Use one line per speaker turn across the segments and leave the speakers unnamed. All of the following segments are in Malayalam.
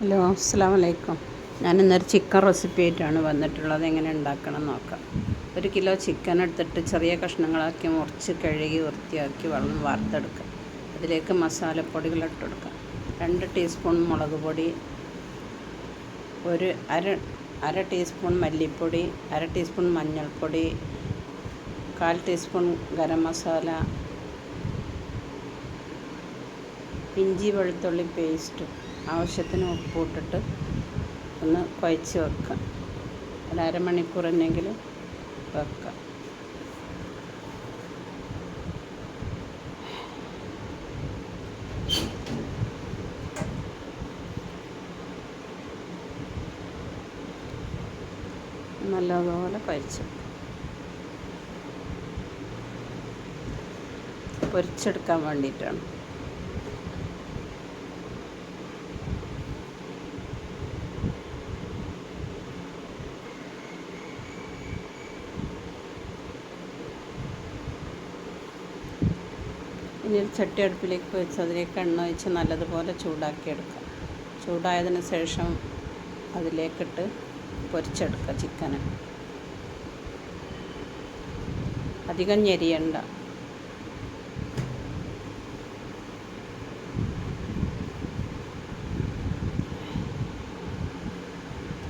ഹലോ, അസ്സലാമു അലൈക്കും. ഞാനിന്നൊരു ചിക്കൻ റെസിപ്പി ആയിട്ടാണ് വന്നിട്ടുള്ളത്. എങ്ങനെ ഉണ്ടാക്കണം എന്ന് നോക്കാം. 1 കിലോ ചിക്കൻ എടുത്തിട്ട് ചെറിയ കഷ്ണങ്ങളാക്കി മുറിച്ച് കഴുകി വൃത്തിയാക്കി വെള്ളം വാർത്തെടുക്കുക. അതിലേക്ക് മസാലപ്പൊടികൾ ഇട്ടെടുക്കുക. 2 ടീസ്പൂൺ മുളക് പൊടി, അര ടീസ്പൂൺ മല്ലിപ്പൊടി, അര ടീസ്പൂൺ മഞ്ഞൾപ്പൊടി, 1/4 ടീസ്പൂൺ ഗരം മസാല, ഇഞ്ചി വെളുത്തുള്ളി പേസ്റ്റ്, ആവശ്യത്തിന് ഉപ്പ് ഇട്ടിട്ട് ഒന്ന് കുഴച്ച് വെക്കുക. ഒരു അരമണിക്കൂർ എന്നെങ്കിലും വെക്കുക. നല്ലതുപോലെ കുഴച്ച് പൊരിച്ചെടുക്കാൻ വേണ്ടിയിട്ടാണ്. ഇനി ഒരു ചട്ടി അടുപ്പിലേക്ക് വെച്ച് അതിലേക്ക് എണ്ണ ഒഴിച്ച് നല്ലതുപോലെ ചൂടാക്കിയെടുക്കുക. ചൂടായതിന് ശേഷം അതിലേക്കിട്ട് പൊരിച്ചെടുക്കുക ചിക്കന്. അധികം ഞെരിയണ്ട.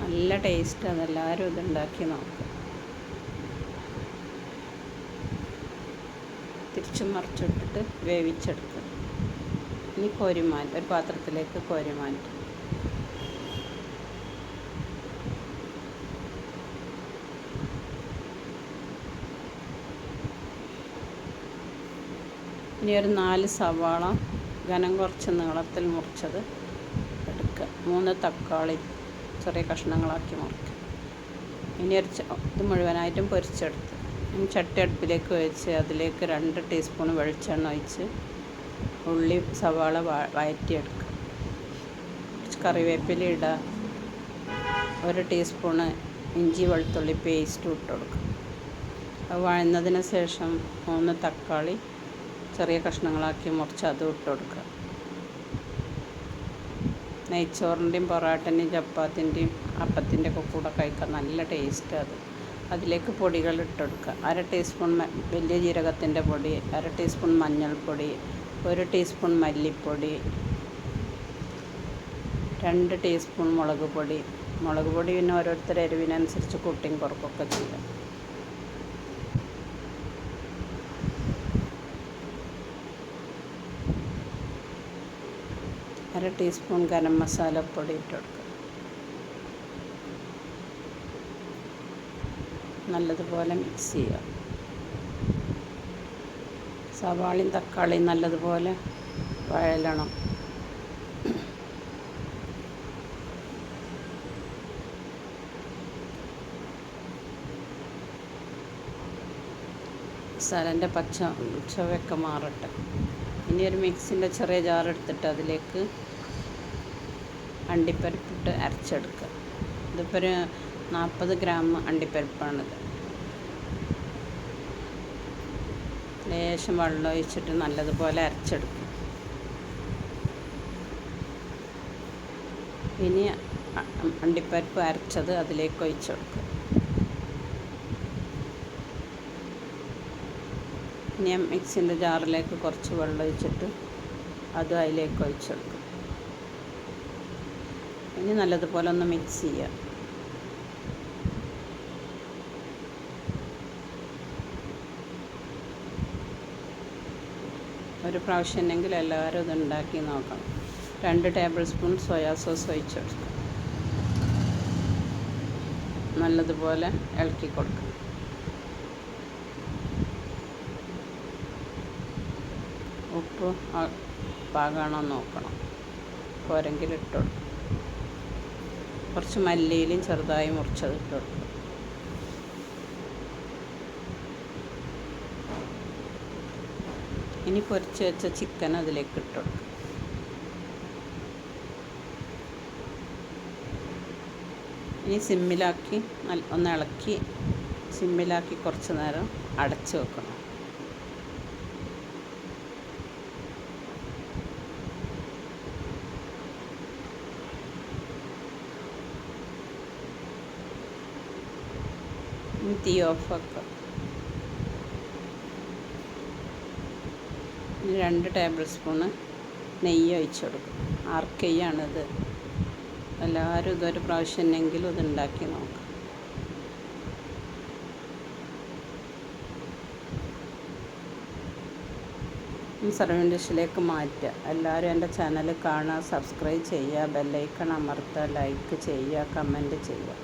നല്ല ടേസ്റ്റ്. അതെല്ലാവരും ഇതുണ്ടാക്കി നോക്കുക. തിരിച്ചും മറിച്ചിട്ടിട്ട് വേവിച്ചെടുക്കുക. ഇനി ഒരു പാത്രത്തിലേക്ക് കോരി മാറ്റും. ഇനി ഒരു 4 സവാള ഘനം കുറച്ച് നീളത്തിൽ മുറിച്ചത് എടുക്കുക. 3 തക്കാളി ചെറിയ കഷ്ണങ്ങളാക്കി മുറിക്കുക. ഇനി ഇത് മുഴുവനായിട്ടും പൊരിച്ചെടുത്ത് ഇനി ചട്ടി അടുപ്പിലേക്ക് വെച്ച് അതിലേക്ക് 2 ടീസ്പൂൺ വെളിച്ചെണ്ണ ഒഴിച്ച് ഉള്ളി സവാള വഴറ്റിയെടുക്കുക. കുറച്ച് കറിവേപ്പില ഇടുക. 1 ടീസ്പൂണ് ഇഞ്ചി വെളുത്തുള്ളി പേസ്റ്റ് ഇട്ട് കൊടുക്കുക. അത് വഴന്നതിന് ശേഷം 3 തക്കാളി ചെറിയ കഷ്ണങ്ങളാക്കി മുറിച്ച് അതും ഇട്ട് കൊടുക്കുക. നെയ്ച്ചോറിൻ്റെയും പൊറാട്ടൻ്റെയും ചപ്പാത്തിൻ്റെയും അപ്പത്തിൻ്റെ ഒക്കെ കൂടെ കഴിക്കാൻ നല്ല ടേസ്റ്റ്. അതിലേക്ക് പൊടികൾ ഇട്ടെടുക്കുക. 1 ടീസ്പൂൺ വലിയ ജീരകത്തിൻ്റെ പൊടി, 1 ടീസ്പൂൺ മഞ്ഞൾപ്പൊടി, 1 ടീസ്പൂൺ മല്ലിപ്പൊടി, 2 ടീസ്പൂൺ മുളക് പൊടി പിന്നെ ഓരോരുത്തരുടെ എരിവിനനുസരിച്ച് കൂട്ടിയും കുറക്കൊക്കെ ചെയ്യാം. അര ടീസ്പൂൺ ഗരം മസാലപ്പൊടി ഇട്ടെടുക്കുക. നല്ലതുപോലെ മിക്സ് ചെയ്യുക. സവാളയും തക്കാളിയും നല്ലതുപോലെ വഴലണം. മസാലൻ്റെ ചുവയൊക്കെ മാറട്ടെ. ഇനി ഒരു മിക്സിൻ്റെ ചെറിയ ജാർ എടുത്തിട്ട് അതിലേക്ക് അണ്ടിപ്പരിപ്പിട്ട് അരച്ചെടുക്കുക. ഇതിപ്പോൾ ഒരു 40 ഗ്രാം അണ്ടിപ്പരിപ്പാണിത്. ലേശം വെള്ളം ഒഴിച്ചിട്ട് നല്ലതുപോലെ അരച്ചെടുക്കും. ഇനി അണ്ടിപ്പരിപ്പ് അരച്ചത് അതിലേക്ക് ഒഴിച്ചെടുക്കുക. ഇനി മിക്സിൻ്റെ ജാറിലേക്ക് കുറച്ച് വെള്ളം ഒഴിച്ചിട്ട് അതും അതിലേക്ക് ഒഴിച്ചെടുക്കും. ഇനി നല്ലതുപോലെ ഒന്ന് മിക്സ് ചെയ്യുക. ഒരു പ്രാവശ്യം ഉണ്ടെങ്കിൽ എല്ലാവരും ഇത് ഉണ്ടാക്കി നോക്കണം. 2 ടേബിൾ സ്പൂൺ സോയാ സോസ് ഒഴിച്ചെടുക്കുക. നല്ലതുപോലെ ഇളക്കി കൊടുക്കുക. ഉപ്പ് പാകമാണോ നോക്കണം. പോരെങ്കിൽ ഇട്ട് കൊടുക്കുക. കുറച്ച് മല്ലിയിലും ചെറുതായി മുറിച്ചത് ഇട്ട് കൊടുക്കുക. ഇനി പൊരിച്ച് വെച്ച ചിക്കൻ അതിലേക്ക് ഇട്ട് കൊടുക്കുക. ഇനി സിമ്മിലാക്കി ഒന്ന് ഇളക്കി സിമ്മിലാക്കി കുറച്ച് നേരം അടച്ച് വെക്കണം. തീ ഓഫാക്കുക. 2 ടേബിൾ സ്പൂണ് നെയ്യ് ഒഴിച്ച് കൊടുക്കും. ആർക്കെയ്യാണിത്. എല്ലാവരും ഇതൊരു പ്രാവശ്യമെങ്കിലും ഇത് ഉണ്ടാക്കി നോക്കാം. സർവിങ് ഡിഷിലേക്ക് മാറ്റുക. എല്ലാവരും എൻ്റെ ചാനൽ കാണുക, സബ്സ്ക്രൈബ് ചെയ്യുക, ബെല്ലൈക്കൺ അമർത്തുക, ലൈക്ക് ചെയ്യുക, കമൻറ്റ് ചെയ്യുക.